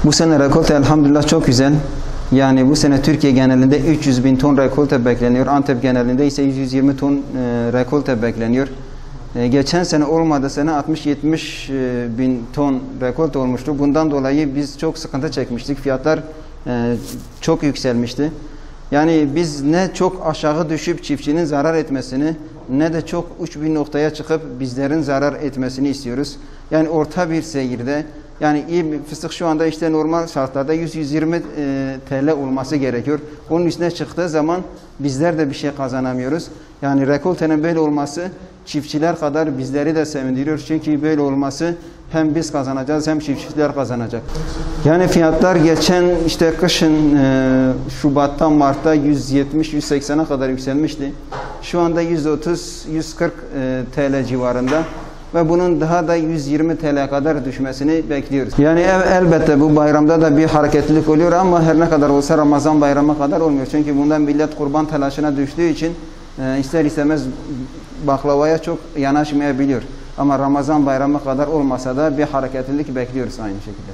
Bu sene rekolte elhamdülillah çok güzel. Yani bu sene Türkiye genelinde 300 bin ton rekolte bekleniyor. Antep genelinde ise 120 ton rekolte bekleniyor. Geçen sene olmadı sene 60-70 bin ton rekolte olmuştu. Bundan dolayı biz çok sıkıntı çekmiştik. Fiyatlar çok yükselmişti. Yani biz ne çok aşağı düşüp çiftçinin zarar etmesini ne de çok uç bir noktaya çıkıp bizlerin zarar etmesini istiyoruz. Yani orta bir seyirde, yani iyi bir fıstık şu anda işte normal şartlarda 100-120 TL olması gerekiyor. Onun üstüne çıktığı zaman bizler de bir şey kazanamıyoruz. Yani rekoltenin böyle olması çiftçiler kadar bizleri de sevindiriyor. Çünkü böyle olması hem biz kazanacağız hem çiftçiler kazanacak. Yani fiyatlar geçen işte kışın Şubat'tan Mart'ta 170-180'e kadar yükselmişti. Şu anda 130-140 TL civarında. Ve bunun daha da 120 TL kadar düşmesini bekliyoruz. Yani elbette bu bayramda da bir hareketlilik oluyor ama her ne kadar olsa Ramazan bayramı kadar olmuyor. Çünkü bundan millet kurban telaşına düştüğü için ister istemez baklavaya çok yanaşmayabiliyor. Ama Ramazan bayramı kadar olmasa da bir hareketlilik bekliyoruz aynı şekilde.